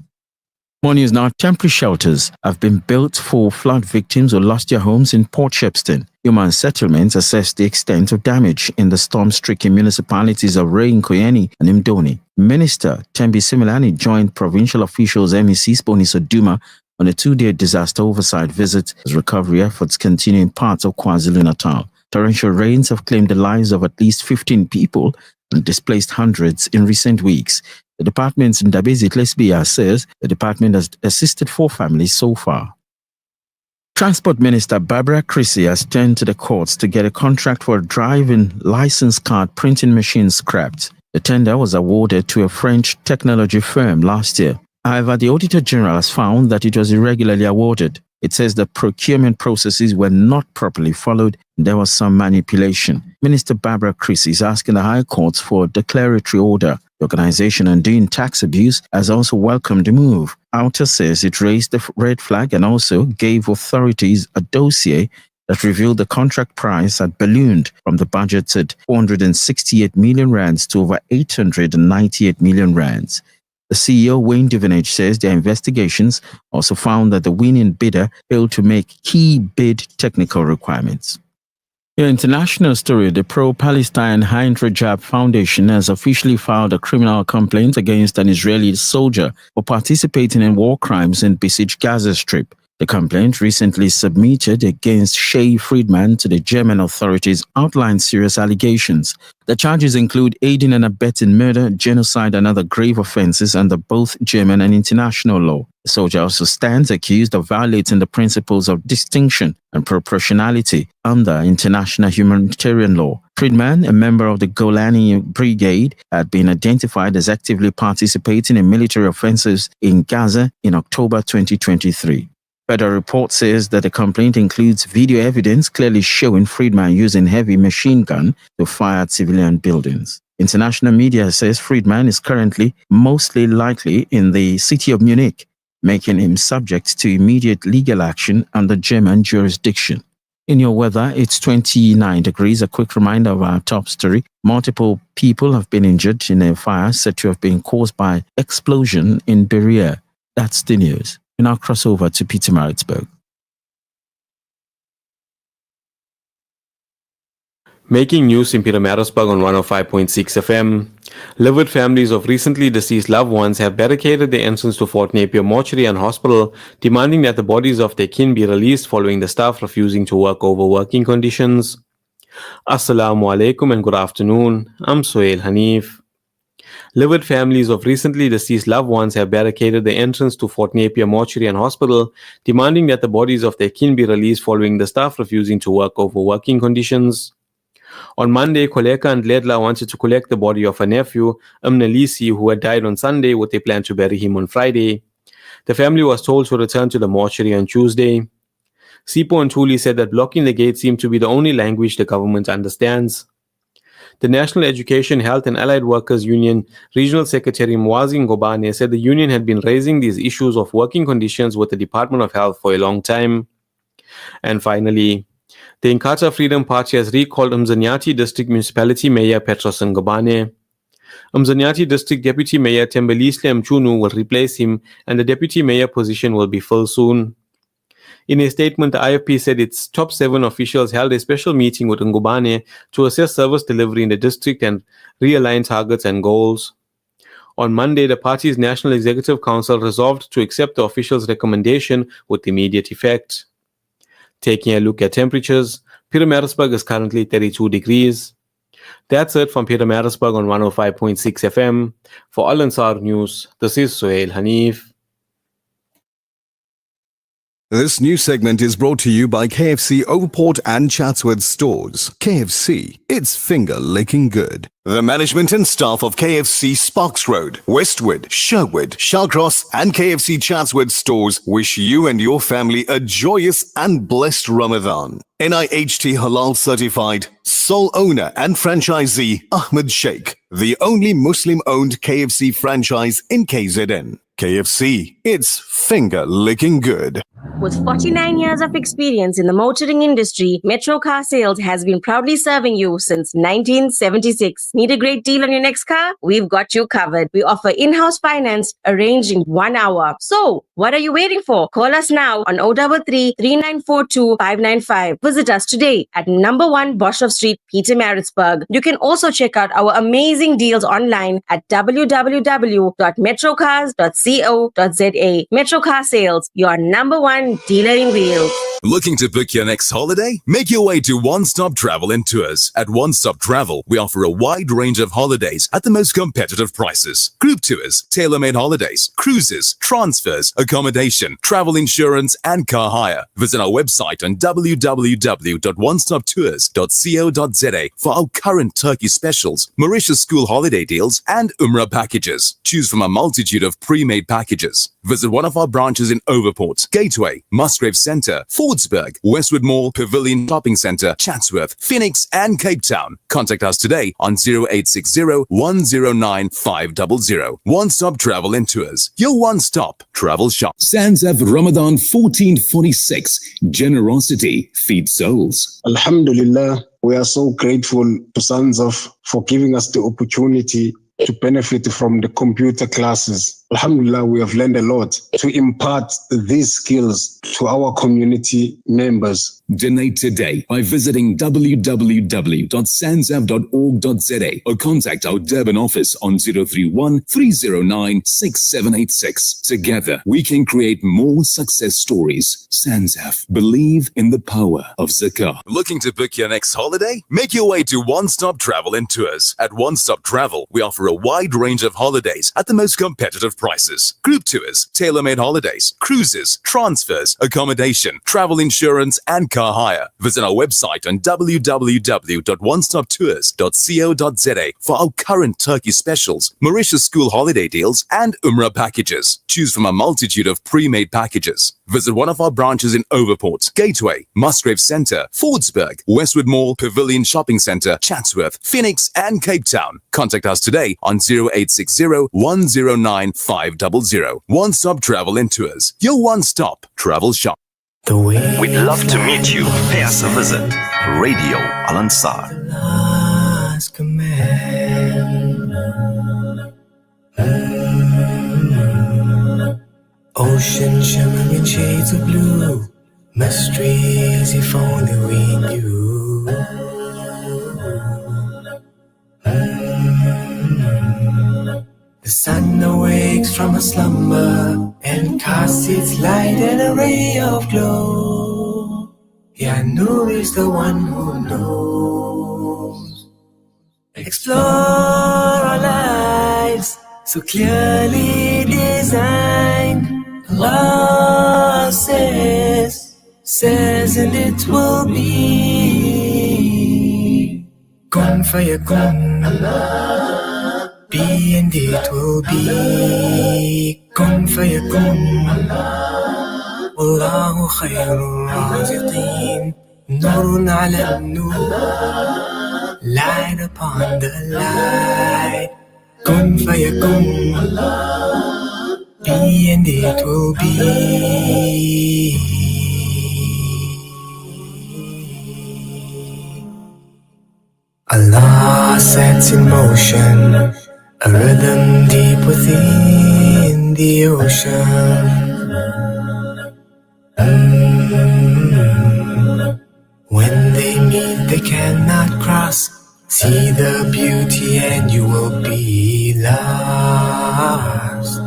Speaker 14: More news now. Temporary shelters have been built for flood victims who lost their homes in Port Shepstone. Human Settlements assessed the extent of damage in the storm-stricken municipalities of Ray, Nkoyeni and Imdoni. Minister Tembi Similani joined provincial officials MEC Sponiso Duma on a 2-day disaster oversight visit as recovery efforts continue in parts of KwaZulu-Natal. Torrential rains have claimed the lives of at least 15 people and displaced hundreds in recent weeks. The department's Ndabezi Tlesbia says the department has assisted 4 families so far. Transport Minister Barbara Chrissy has turned to the courts to get a contract for a driving license card printing machine scrapped. The tender was awarded to a French technology firm last year. However, the Auditor General has found that it was irregularly awarded. It says the procurement processes were not properly followed and there was some manipulation. Minister Barbara Chrissy is asking the High Courts for a declaratory order. The organization Undoing Tax Abuse has also welcomed the move. Outer says it raised the red flag and also gave authorities a dossier that revealed the contract price had ballooned from the budgeted 468 million rands to over 898 million rands. The CEO, Wayne Divinage, says their investigations also found that the winning bidder failed to make key bid technical requirements. Your international story, the pro-Palestine Hein Rajab Foundation has officially filed a criminal complaint against an Israeli soldier for participating in war crimes in besieged Gaza Strip. The complaint recently submitted against Shay Friedman to the German authorities outlined serious allegations. The charges include aiding and abetting murder, genocide, and other grave offenses under both German and international law. The soldier also stands accused of violating the principles of distinction and proportionality under international humanitarian law. Friedman, a member of the Golani Brigade, had been identified as actively participating in military offensives in Gaza in October 2023. Federal report says that the complaint includes video evidence clearly showing Friedman using heavy machine gun to fire at civilian buildings. International media says Friedman is currently mostly likely in the city of Munich, making him subject to immediate legal action under German jurisdiction. In your weather, it's 29 degrees. A quick reminder of our top story. Multiple people have been injured in a fire said to have been caused by explosion in Berea. That's the news. We now cross over to Peter Maritzburg.
Speaker 15: Making news in Peter Maritzburg on 105.6 FM. Livid families of recently deceased loved ones have barricaded the entrance to Fort Napier Mortuary and Hospital, demanding that the bodies of their kin be released following the staff refusing to work over working conditions. Assalamu alaikum and good afternoon. I'm Sohail Hanif. Livid families of recently deceased loved ones have barricaded the entrance to Fort Napier Mortuary and Hospital, demanding that the bodies of their kin be released following the staff refusing to work over working conditions. On Monday, Koleka and Ledla wanted to collect the body of a nephew, Umnalisi, who had died on Sunday, with a plan to bury him on Friday. The family was told to return to the mortuary on Tuesday. Sipo and Tuli said that blocking the gate seemed to be the only language the government understands. The National Education, Health and Allied Workers Union Regional Secretary Mwazi Ngobane said the union had been raising these issues of working conditions with the Department of Health for a long time. And finally, the Inkatha Freedom Party has recalled Mzanyati District Municipality Mayor Petros Ngobane. Mzanyati District Deputy Mayor Tembelisle Mchunu will replace him, and the Deputy Mayor position will be filled soon. In a statement, the IFP said its top 7 officials held a special meeting with Ngobane to assess service delivery in the district and realign targets and goals. On Monday, the party's National Executive Council resolved to accept the officials' recommendation with immediate effect. Taking a look at temperatures, Pietermaritzburg is currently 32 degrees. That's it from Pietermaritzburg on 105.6 FM. For Al Ansar News, this is Suhail Hanif.
Speaker 8: This news segment is brought to you by KFC Overport and Chatsworth stores. KFC, it's finger-licking good. The management and staff of KFC Sparks Road, Westwood, Sherwood, Shallcross and KFC Chatsworth stores wish you and your family a joyous and blessed Ramadan. NIHT Halal certified, sole owner and franchisee Ahmed Sheikh, the only Muslim-owned KFC franchise in KZN. KFC, it's finger-licking good.
Speaker 16: With 49 years of experience in the motoring industry, Metro Car Sales has been proudly serving you since 1976. Need a great deal on your next car? We've got you covered. We offer in-house finance arranged in 1 hour. So, what are you waiting for? Call us now on 033 3942 595. Visit us today at number 1 Boshoff Street, Pietermaritzburg. You can also check out our amazing deals online at www.metrocars.co.za. Metro Car Sales, your number 1 dealer in wheels.
Speaker 17: Looking to book your next holiday? Make your way to One Stop Travel and Tours. At One Stop Travel, we offer a wide range of holidays at the most competitive prices. Group tours, tailor-made holidays, cruises, transfers, accommodation, travel insurance, and car hire. Visit our website on www.onestoptours.co.za for our current Turkey specials, Mauritius school holiday deals, and Umrah packages. Choose from a multitude of pre-made packages. Visit one of our branches in Overport, Gateway, Musgrave Centre, Fordsburg, Westwood Mall, Pavilion Shopping Centre, Chatsworth, Phoenix, and Cape Town. Contact us today on 0860 109 500. One Stop Travel and Tours, your one-stop travel shop.
Speaker 9: Sanzaf Ramadan 1446. Generosity feeds souls.
Speaker 18: Alhamdulillah, we are so grateful to Sanzaf for giving us the opportunity to benefit from the computer classes. Alhamdulillah, we have learned a lot to impart these skills to our community members.
Speaker 9: Donate today by visiting www.sanzaf.org.za or contact our Durban office on 031 309 6786. Together, we can create more success stories. Sanzaf, believe in the power of zakah.
Speaker 17: Looking to book your next holiday? Make your way to One Stop Travel and Tours. At One Stop Travel, we offer a wide range of holidays at the most competitive prices. Group tours, tailor-made holidays, cruises, transfers, accommodation, travel insurance, and car hire. Visit our website on www.onestoptours.co.za for our current Turkey specials, Mauritius school holiday deals, and Umrah packages. Choose from a multitude of pre-made packages. Visit one of our branches in Overport, Gateway, Musgrave Centre, Fordsburg, Westwood Mall, Pavilion Shopping Centre, Chatsworth, Phoenix, and Cape Town. Contact us today on 0860 109 500. One Stop Travel and Tours, your one-stop travel shop.
Speaker 19: We'd love to meet you. Pay us a visit. Radio Al Ansar.
Speaker 6: Ocean shimmering shades of blue, mysteries if only we knew. The sun awakes from a slumber and casts its light and a ray of glow. Yeah, Nur is the one who knows. Explore our lives so clearly designed. Allah says and it will be. Kun fayakun, be and it will be. Kun fayakun, Allahu khayrul raziqeen. Nurun ala nur, light upon the light. Kun fayakun, be and it will be. Allah sets in motion a rhythm deep within the ocean. When they meet, they cannot cross. See the beauty and you will be lost.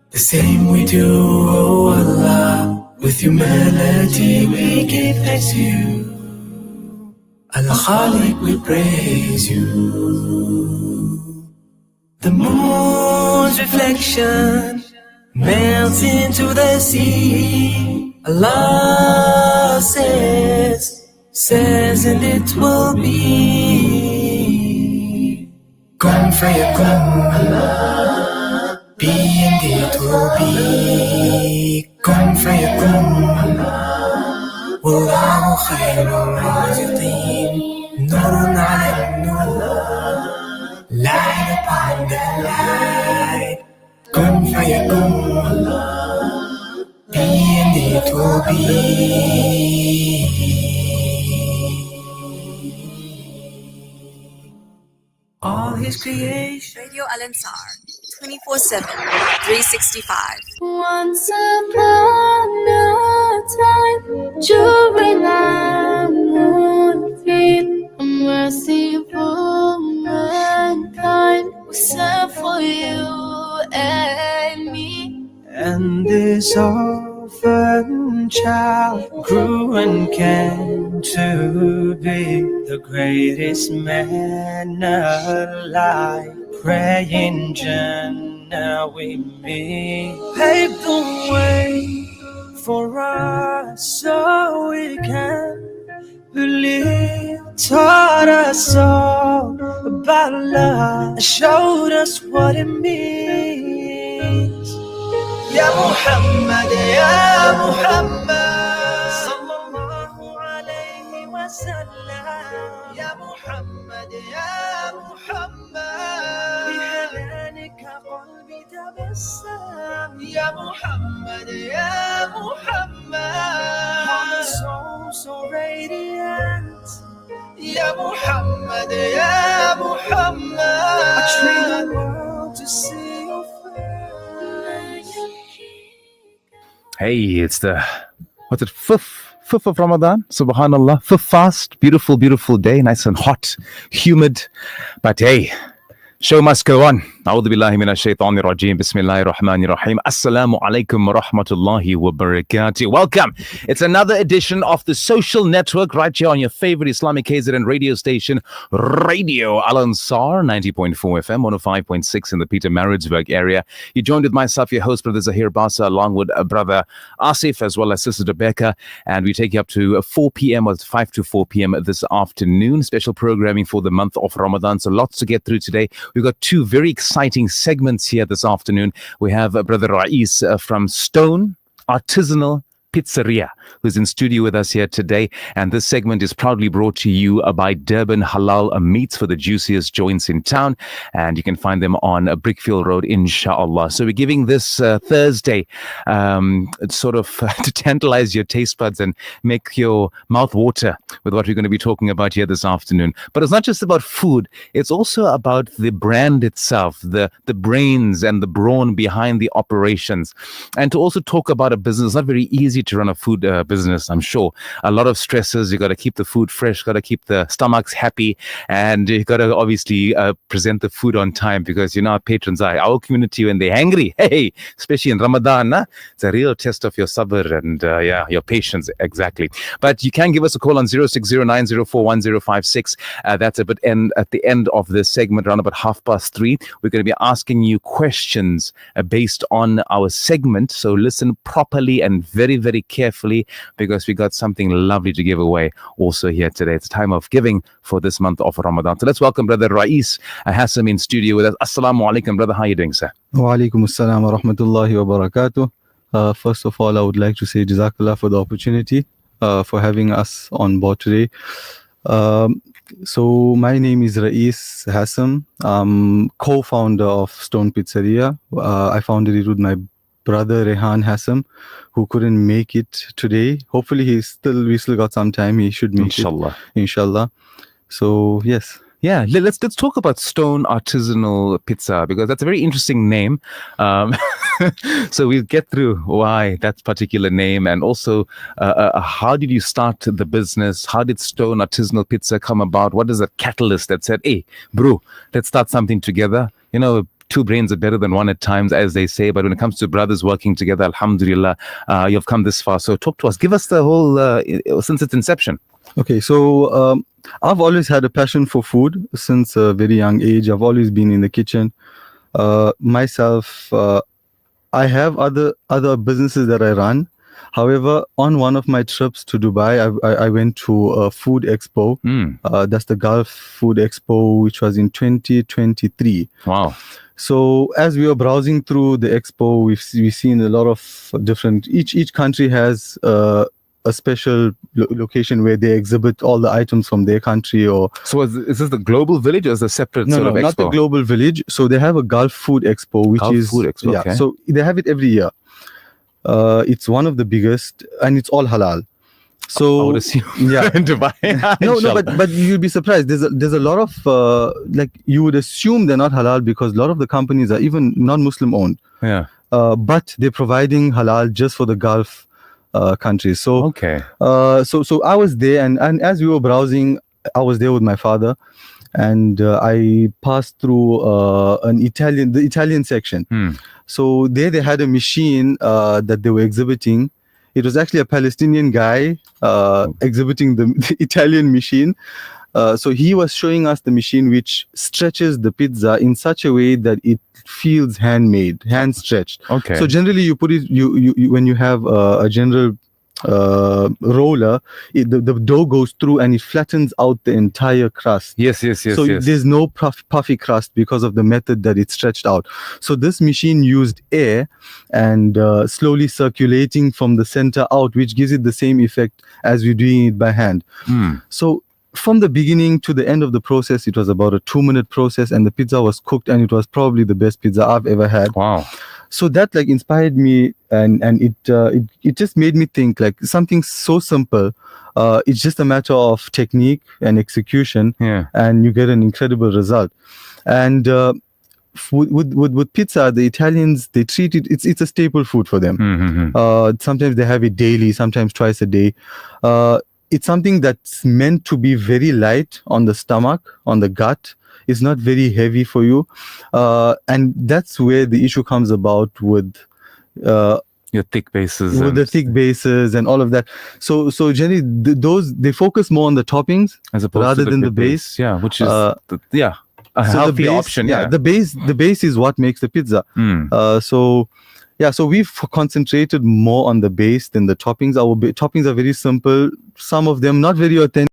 Speaker 6: The same we do, oh Allah. With humility we give thanks to you. Allah Khalik, we praise you. The moon's reflection melts into the sea. Allah says, and it will be. Kun fayakun, Allah, be and it will be. Kun fayakun, Wallahu khairul raziqeen. Nurun ala nur, light upon the light. Kun fayakun, be and it will be. All his creation.
Speaker 11: Radio Al Ansar, 24/7, 365.
Speaker 20: Once upon a time, during our moonbeam, a merciful mankind was sent for you and me.
Speaker 6: And this orphan child grew and came to be the greatest man alive. Praying Jannah with me, paved the way for us so we can believe. Taught us all about love, showed us what it means. Ya Muhammad, Ya Muhammad, sallallahu alayhi wa sallam. Ya Muhammad, Ya Muhammad, bihalanika qalbi tabassam. Ya Muhammad, Ya Muhammad, heart so radiant. Ya Muhammad, Ya Muhammad, I train the world to see your face.
Speaker 21: Hey, it's the, what's it, fifth of Ramadan, subhanallah, fifth fast, beautiful, beautiful day, nice and hot, humid, but hey, show must go on. A'udhu billahi minash shaitanir rajeem. Bismillahir rahmanir rahim. Assalamu alaikum wa rahmatullahi wa barakatuh. Welcome. It's another edition of the social network right here on your favorite Islamic KZN radio station, Radio Al Ansar, 90.4 FM, 105.6 in the Pietermaritzburg area. You joined with myself, your host, Brother Zahir Basa, along with Brother Asif, as well as Sister Rebecca. And we take you up to 4 p.m. or 5 to 4 p.m. this afternoon. Special programming for the month of Ramadan. So lots to get through today. We've got two very exciting segments here this afternoon. We have Brother Rais from Stone Artisanal Pizzeria, who's in studio with us here today. And this segment is proudly brought to you by Durban Halal Meats for the juiciest joints in town. And you can find them on Brickfield Road, inshallah. So we're giving this Thursday sort of to tantalize your taste buds and make your mouth water with what we're going to be talking about here this afternoon. But it's not just about food. It's also about the brand itself, the brains and the brawn behind the operations. And to also talk about a business, it's not very easy to run a food business, I'm sure. A lot of stresses. You got to keep the food fresh, got to keep the stomachs happy, and you got to obviously present the food on time, because you know our patrons are our community when they're hungry. Hey, especially in Ramadan, it's a real test of your sabr and your patience, exactly. But you can give us a call on 0609041056. That's at the end of this segment, around about 3:30. We're going to be asking you questions based on our segment. So listen properly and very, very carefully, because we got something lovely to give away also here today. It's time of giving for this month of Ramadan. So let's welcome Brother Rais Hassam in studio with us. Assalamu alaikum, brother. How are you doing, sir?
Speaker 22: Wa alaikum assalam wa rahmatullahi wa barakatuh. First of all, I would like to say Jazakallah for the opportunity for having us on board today. So my name is Rais Hassam. I'm co-founder of Stone Pizzeria. I founded it with my brother Rehan Hassam, who couldn't make it today. Hopefully, we still got some time. He should make
Speaker 21: Inshallah.
Speaker 22: it. Inshallah. So yes.
Speaker 21: Yeah, let's talk about Stone Artisanal Pizza, because that's a very interesting name. So we'll get through why that particular name, and also how did you start the business? How did Stone Artisanal Pizza come about? What is the catalyst that said, hey, bro, let's start something together? You know, two brains are better than one at times, as they say. But when it comes to brothers working together, alhamdulillah, you've come this far. So talk to us. Give us the whole, since its inception.
Speaker 22: Okay, so I've always had a passion for food since a very young age. I've always been in the kitchen. Myself, I have other businesses that I run. However, on one of my trips to Dubai, I went to a food expo. That's the Gulf Food Expo, which was in 2023.
Speaker 21: Wow.
Speaker 22: So as we were browsing through the expo, we've seen a lot of different. Each country has a special location where they exhibit all the items from their country. Or
Speaker 21: so is this the global village, or is it a separate sort of expo?
Speaker 22: No, not the global village. So they have a Gulf Food Expo, which
Speaker 21: Gulf
Speaker 22: is
Speaker 21: Food Expo,
Speaker 22: yeah.
Speaker 21: okay.
Speaker 22: So they have it every year. It's one of the biggest, and it's all halal. So
Speaker 21: I would assume
Speaker 22: yeah,
Speaker 21: in Dubai.
Speaker 22: no, but you'll be surprised. There's a lot of like, you would assume they're not halal because a lot of the companies are even non-Muslim owned.
Speaker 21: Yeah.
Speaker 22: But they're providing halal just for the Gulf countries. So
Speaker 21: okay.
Speaker 22: So I was there, and as we were browsing, I was there with my father, and I passed through the Italian section. So there they had a machine that they were exhibiting. It was actually a Palestinian guy exhibiting the Italian machine. So he was showing us the machine which stretches the pizza in such a way that it feels handmade, hand stretched.
Speaker 21: Okay.
Speaker 22: So generally you put it, you when you have a general roller, the dough goes through and it flattens out the entire crust.
Speaker 21: Yes.
Speaker 22: So there's no puffy crust because of the method that it's stretched out. So this machine used air and slowly circulating from the center out, which gives it the same effect as we're doing it by hand. So from the beginning to the end of the process, it was about a 2-minute process, and the pizza was cooked, and it was probably the best pizza I've ever had.
Speaker 21: Wow.
Speaker 22: So that like inspired me, and it just made me think like something so simple. It's just a matter of technique and execution, and you get an incredible result. And with pizza, the Italians, they treat it, it's a staple food for them. Sometimes they have it daily, sometimes twice a day. It's something that's meant to be very light on the stomach, on the gut. It's not very heavy for you. And that's where the issue comes about with
Speaker 21: your thick bases.
Speaker 22: With the thick bases and all of that. So generally, they focus more on the toppings
Speaker 21: as opposed
Speaker 22: rather
Speaker 21: to
Speaker 22: than the base.
Speaker 21: Yeah, which is, a
Speaker 22: so
Speaker 21: healthy
Speaker 22: the base,
Speaker 21: option. Yeah.
Speaker 22: The base is what makes the pizza. So we've concentrated more on the base than the toppings. Our toppings are very simple. Some of them not very authentic.